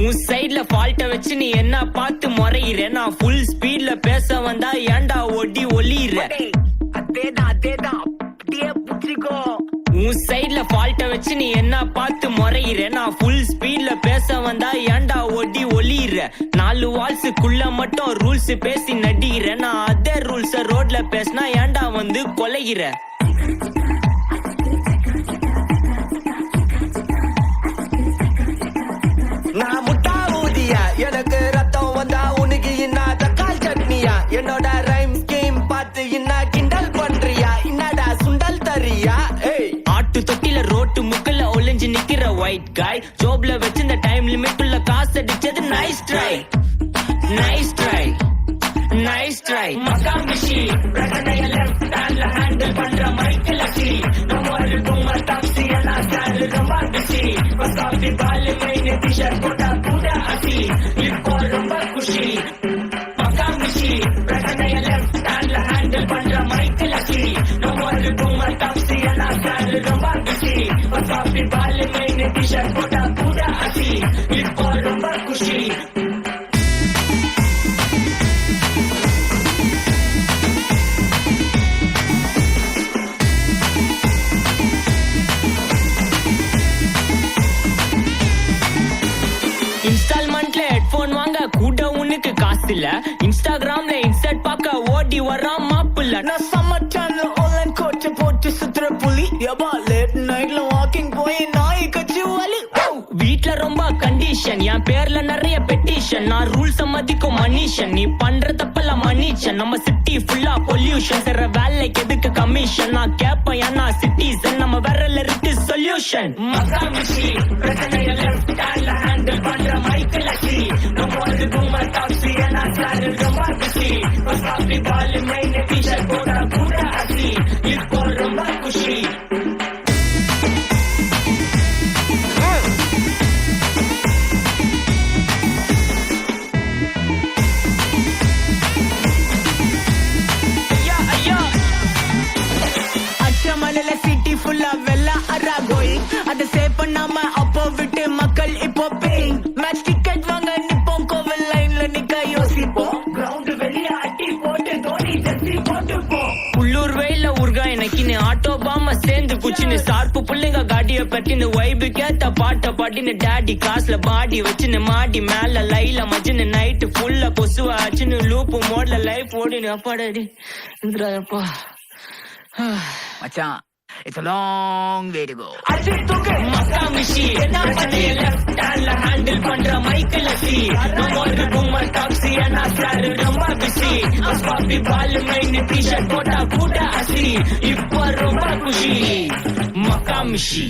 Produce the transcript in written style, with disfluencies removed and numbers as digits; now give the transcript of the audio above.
உன் சைட்ல ஃபால்ட்ட வச்சு நீ என்ன பார்த்து முறையிற, நான் ஃபுல் ஸ்பீட்ல பேச வந்தா ஏன்டா ஒடி ஒளியிற. உன் சைட்ல ஃபால்ட்ட வச்சு நீ என்ன பார்த்து முறையிற, நான் ஃபுல் ஸ்பீட்ல பேச வந்தா ஏன்டா ஒடி ஒளியிற. 4 வால்ஸுக்குள்ள மட்டும் ரூல்ஸ் பேசி நடிகிற, நான் அதே ரூல்ஸ ரோட்ல பேசினா ஏன்டா வந்து கொலைகிற. நான் முட்டா ஊதியா, எனக்கு ரத்தம் வந்தா உனக்கு இன்னா தக்காள் சட்னியா. என்னோட ரைம் ஸ்கீம் பார்த்து இன்னா கிண்டல் பண்றியா, என்னடா சுண்டல் தரியா. ஆட்டு தொட்டில ரோட்டு முக்கல்ல ஒளிஞ்சு நிக்கிற ஒயிட் காய், ஜோப்ல வச்சிருந்த டைம் லிமிட் உள்ள காசு அடிச்சது nice try, nice try, nice try. மகாமிஷி பிரகனைய லெஃப்ட் ஹேண்ட்ல ஹேண்டில் பண்ற மைக்கேல் அசி, நம்ம ஒரு பூமர் டாக்ஸி எல்லாம் ஸ்டாண்ட் ரொம்ப பிஸி. பசாபி பால் மெயின் டிஷர்ட் போட்டா கூட அசி, இப்போ ரொம்ப குஷி. மகாமிஷி பிரகனைய லெஃப்ட் ஹேண்ட்ல ஹேண்டில் பண்ற மைக்கேல் அசி, நம்ம ஒரு பூமர் டாக்ஸி எல்லாம் ஸ்டாண்ட் ரொம்ப பிஸி. பசாபி பால் மெயின் டிஷர்ட் போட்டா கூட அசி, இப்போ ரொம்ப குஷி. இன்ஸ்டால்மெண்ட்ல ஹெட்போன் வாங்க கூட உனக்கு காசு இல்ல, இன்ஸ்டாகிராம்ல இன்ஸ்டர்ட் பார்க்க ஓடி வரான் மாப்பிள்ள. நான் சம்மர் சேனல் ஆன்லைன் கோச்ச போட்டு சுத்துற புலி, எபா லேட் நைட்ல வாக்கிங் போய் நாய் கட்சி வலி. வீட்ல ரொம்ப கண்டிஷன், என் பேர்ல நிறைய பெட்டிஷன், நான் ரூல்ஸ் மதிக்கும் மனுஷன், நீ பண்ற தப்பெல்லாம் மன்னிச்சன். நம்ம சிட்டி ஃபுல்லா பொல்யூஷன், செய்ற வேலைக்கு எதுக்கு கமிஷன், நான் கேப்பேன் ஏன்னா சிட்டிசன், நம்ம விரல்ல இருக்கு சொல்யூஷன். மகாமிஷி பிரச்சனைய லெஃப்ட் ஹேண்ட்ல ஹேண்டில் பண்ற மைக்கேல் அசி, நம்ம ஒரு பூமர் டாக்ஸி எல்லாம் ஸ்டாண்ட் ரொம்ப பிஸி. பசாபி பால் மெயின் டிஷர்ட் போட கூட அசி, இப்போ ரொம்ப குஷி. சிட்டி ஃபுல்லா வெள்ள அராகோய், அதை சேவ் பண்ணாம அப்போ விட்டு மக்கள் இப்போ பேயிங். மேட்ச் டிக்கெட் வாங்க நிப்போம், கோவில் லைன்ல நிக்க யோசிப்போம், கிரவுண்ட் வெளிய அட்டி போட்டு தோனி ஜெர்சி போட்டு போ. உள்ளூர் வெயில உருகா எனக்குன்னு ஆட்டோ பாம சேர்ந்து குச்சின்னு, சார்பு பிள்ளைங்க காடிய பட்டின்னு, வைபு கேத்த பாட்ட பாட்டின்னு, டாடி காசுல பாடி வச்சுன்னு, மாடி மேல லைல மச்சின்னு, நைட்டு ஃபுல்லா கொசுவ ஆச்சுன்னு, லூப்பு மோட்ல லைஃப் ஓடினு. அப்பாடி இந்திராப்பா மச்சான், it's a long way to go. மகாமிஷி பிரச்சனைய லெஃப்ட் ஹேண்ட்ல ஹேண்டில் பண்ற மைக்கேல் அசி, நம்ம ஒரு பூமர் டாக்ஸி என்னா ஸ்டாண்ட் ரொம்ப பிஸி. பசாபி பால் மெயின் டிஷர்ட் போட்டா கூட அசி, இப்போ ரொம்ப குஷி. மகாமிஷி.